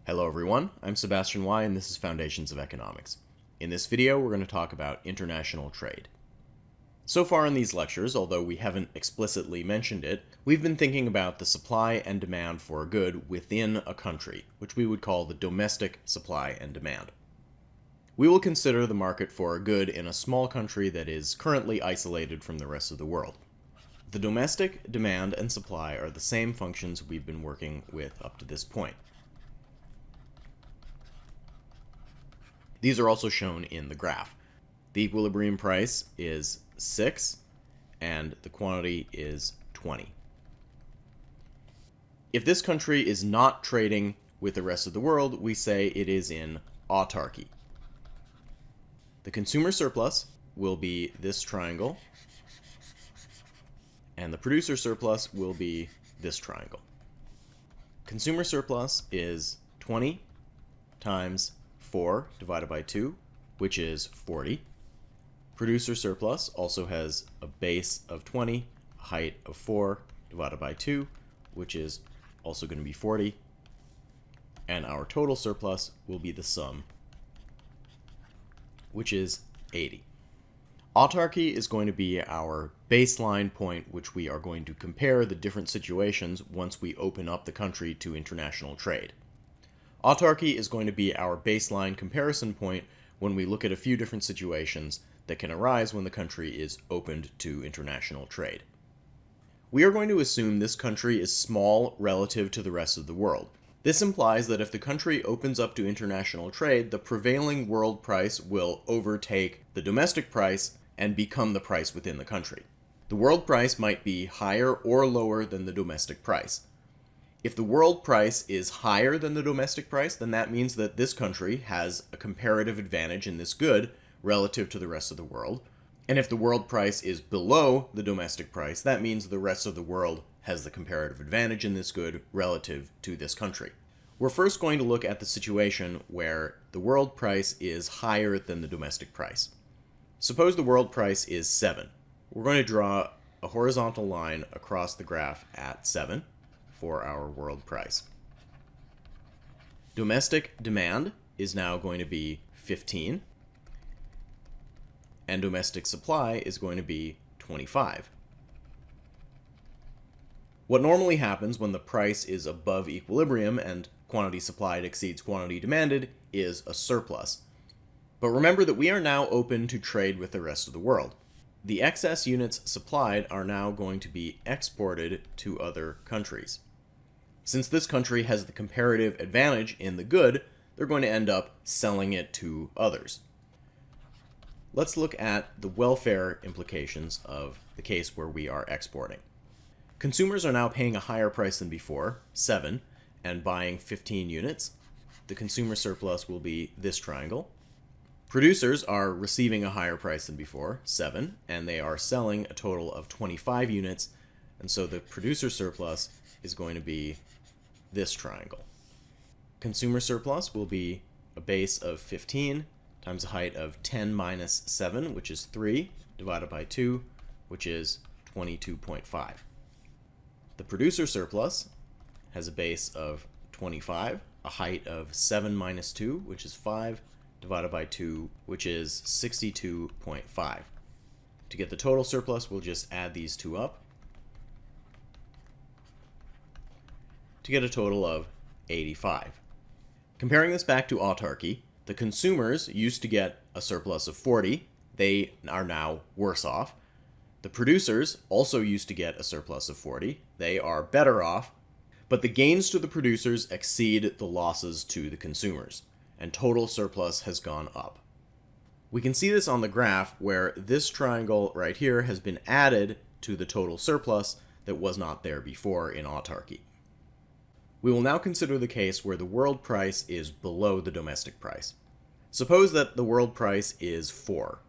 Hello everyone, I'm Sebastian Y and this is Foundations of Economics. In this video we're going to talk about international trade. So far in these lectures, although we haven't explicitly mentioned it, we've been thinking about the supply and demand for a good within a country, which we would call the domestic supply and demand. We will consider the market for a good in a small country that is currently isolated from the rest of the world. The domestic demand and supply are the same functions we've been working with up to this point. These are also shown in the graph. The equilibrium price is 6 and the quantity is 20. If this country is not trading with the rest of the world, we say it is in autarky. The consumer surplus will be this triangle, and the producer surplus will be this triangle. Consumer surplus is 20 times 4 divided by 2, which is 40. Producer surplus also has a base of 20, a height of 4 divided by 2, which is also going to be 40. And our total surplus will be the sum, which is 80. Autarky is going to be our baseline point, which we are going to compare the different situations once we open up the country to international trade. Autarky is going to be our baseline comparison point when we look at a few different situations that can arise when the country is opened to international trade. We are going to assume this country is small relative to the rest of the world. This implies that if the country opens up to international trade, the prevailing world price will overtake the domestic price and become the price within the country. The world price might be higher or lower than the domestic price. If the world price is higher than the domestic price, then that means that this country has a comparative advantage in this good relative to the rest of the world. And if the world price is below the domestic price, that means the rest of the world has the comparative advantage in this good relative to this country. We're first going to look at the situation where the world price is higher than the domestic price. Suppose the world price is 7. We're going to draw a horizontal line across the graph at 7 for our world price. Domestic demand is now going to be 15, and domestic supply is going to be 25. What normally happens when the price is above equilibrium and quantity supplied exceeds quantity demanded is a surplus. But remember that we are now open to trade with the rest of the world. The excess units supplied are now going to be exported to other countries. Since this country has the comparative advantage in the good, they're going to end up selling it to others. Let's look at the welfare implications of the case where we are exporting. Consumers are now paying a higher price than before, 7, and buying 15 units. The consumer surplus will be this triangle. Producers are receiving a higher price than before, 7, and they are selling a total of 25 units, and so the producer surplus is going to be this triangle. Consumer surplus will be a base of 15 times a height of 10 minus 7, which is 3, divided by 2, which is 22.5. The producer surplus has a base of 25, a height of 7 minus 2, which is 5, divided by 2, which is 62.5. To get the total surplus, we'll just add these two up to get a total of 85. Comparing this back to autarky, the consumers used to get a surplus of 40. They are now worse off. The producers also used to get a surplus of 40. They are better off. But the gains to the producers exceed the losses to the consumers, and total surplus has gone up. We can see this on the graph where this triangle right here has been added to the total surplus that was not there before in autarky. We will now consider the case where the world price is below the domestic price. Suppose that the world price is 4.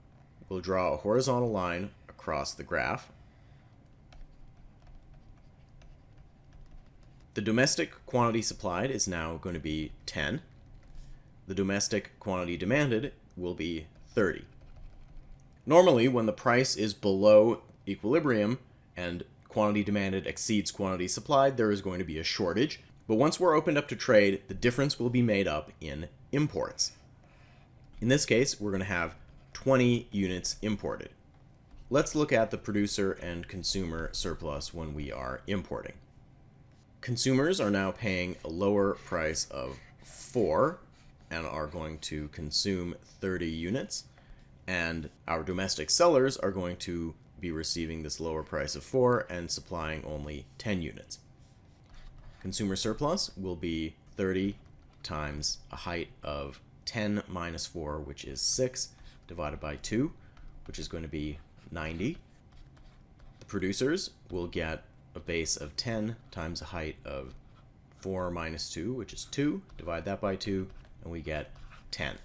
We'll draw a horizontal line across the graph. The domestic quantity supplied is now going to be 10. The domestic quantity demanded will be 30. Normally, when the price is below equilibrium and quantity demanded exceeds quantity supplied, there is going to be a shortage. But once we're opened up to trade, the difference will be made up in imports. In this case, we're going to have 20 units imported. Let's look at the producer and consumer surplus when we are importing. Consumers are now paying a lower price of 4 and are going to consume 30 units. And our domestic sellers are going to be receiving this lower price of 4 and supplying only 10 units. Consumer surplus will be 30 times a height of 10 minus 4, which is 6, divided by 2, which is going to be 90. The producers will get a base of 10 times a height of 4 minus 2, which is 2. Divide that by 2, and we get 10.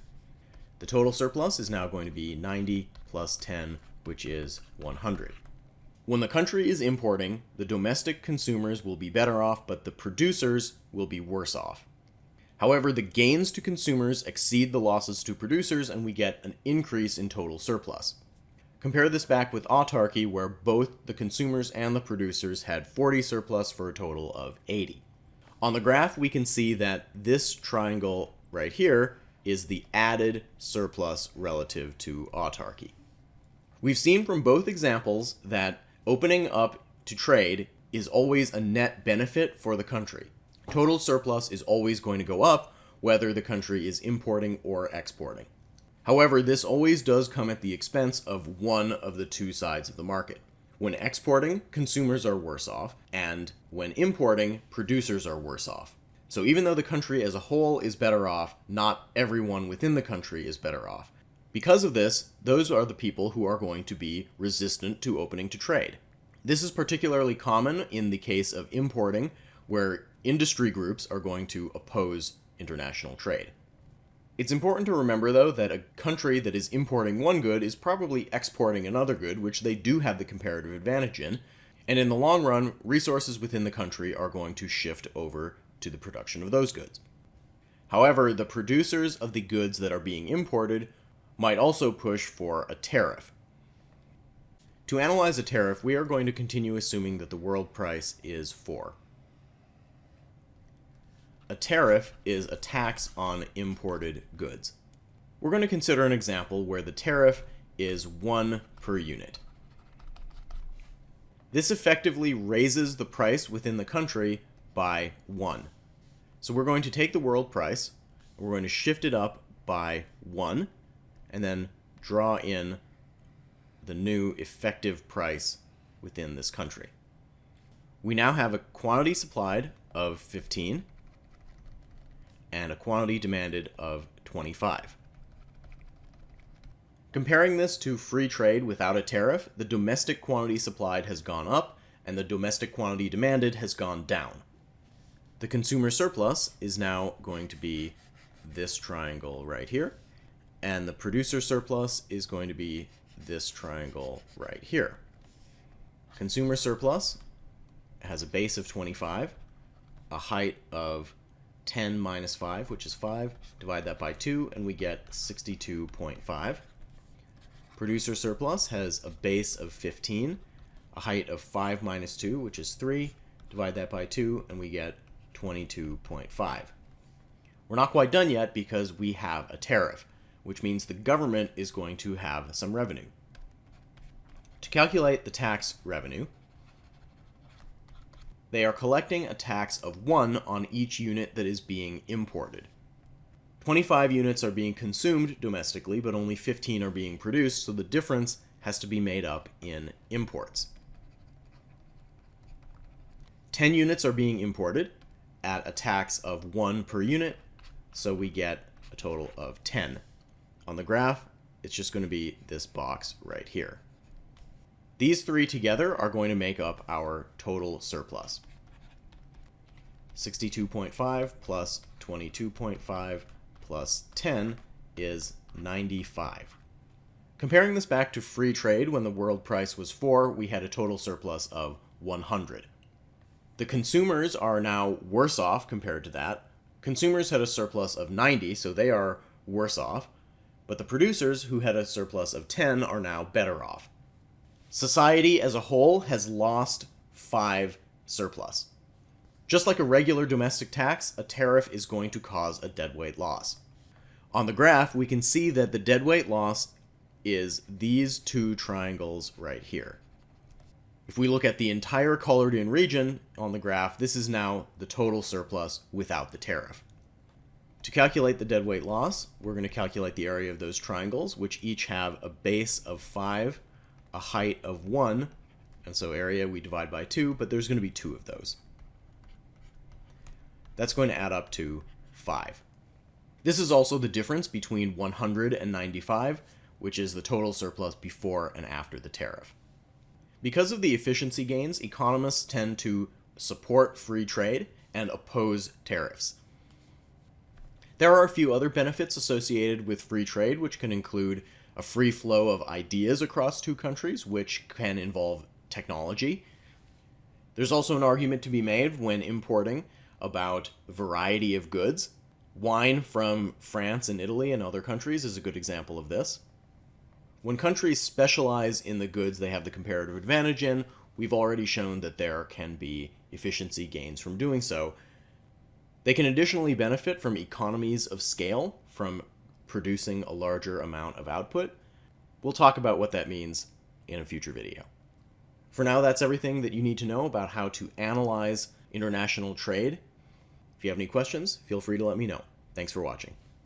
The total surplus is now going to be 90 plus 10, which is 100. When the country is importing, the domestic consumers will be better off, but the producers will be worse off. However, the gains to consumers exceed the losses to producers, and we get an increase in total surplus. Compare this back with autarky, where both the consumers and the producers had 40 surplus for a total of 80. On the graph, we can see that this triangle right here is the added surplus relative to autarky. We've seen from both examples that opening up to trade is always a net benefit for the country. Total surplus is always going to go up, whether the country is importing or exporting. However, this always does come at the expense of one of the two sides of the market. When exporting, consumers are worse off, and when importing, producers are worse off. So even though the country as a whole is better off, not everyone within the country is better off. Because of this, those are the people who are going to be resistant to opening to trade. This is particularly common in the case of importing, where industry groups are going to oppose international trade. It's important to remember, though, that a country that is importing one good is probably exporting another good, which they do have the comparative advantage in, and in the long run, resources within the country are going to shift over to the production of those goods. However, the producers of the goods that are being imported might also push for a tariff. To analyze a tariff, we are going to continue assuming that the world price is 4. A tariff is a tax on imported goods. We're going to consider an example where the tariff is 1 per unit. This effectively raises the price within the country by 1. So we're going to take the world price, and we're going to shift it up by 1, and then draw in the new effective price within this country. We now have a quantity supplied of 15 and a quantity demanded of 25. Comparing this to free trade without a tariff, the domestic quantity supplied has gone up and the domestic quantity demanded has gone down. The consumer surplus is now going to be this triangle right here, and the producer surplus is going to be this triangle right here. Consumer surplus has a base of 25, a height of 10 minus 5, which is 5. Divide that by 2, and we get 62.5. Producer surplus has a base of 15, a height of 5 minus 2, which is 3. Divide that by 2, and we get 22.5. We're not quite done yet because we have a tariff, which means the government is going to have some revenue. To calculate the tax revenue, they are collecting a tax of 1 on each unit that is being imported. 25 units are being consumed domestically, but only 15 are being produced, so the difference has to be made up in imports. 10 units are being imported at a tax of 1 per unit, so we get a total of 10. On the graph, it's just going to be this box right here. These three together are going to make up our total surplus. 62.5 plus 22.5 plus 10 is 95. Comparing this back to free trade, when the world price was 4, we had a total surplus of 100. The consumers are now worse off compared to that. Consumers had a surplus of 90, so they are worse off, but the producers, who had a surplus of 10, are now better off. Society as a whole has lost 5 surplus. Just like a regular domestic tax, a tariff is going to cause a deadweight loss. On the graph, we can see that the deadweight loss is these two triangles right here. If we look at the entire colored-in region on the graph, this is now the total surplus without the tariff. To calculate the deadweight loss, we're going to calculate the area of those triangles, which each have a base of 5, a height of 1, and so area we divide by 2, but there's going to be 2 of those. That's going to add up to 5. This is also the difference between 100 and 95, which is the total surplus before and after the tariff. Because of the efficiency gains, economists tend to support free trade and oppose tariffs. There are a few other benefits associated with free trade, which can include a free flow of ideas across two countries, which can involve technology. There's also an argument to be made when importing about variety of goods. Wine from France and Italy and other countries is a good example of this. When countries specialize in the goods they have the comparative advantage in, we've already shown that there can be efficiency gains from doing so. They can additionally benefit from economies of scale from producing a larger amount of output. We'll talk about what that means in a future video. For now, that's everything that you need to know about how to analyze international trade. If you have any questions, feel free to let me know. Thanks for watching.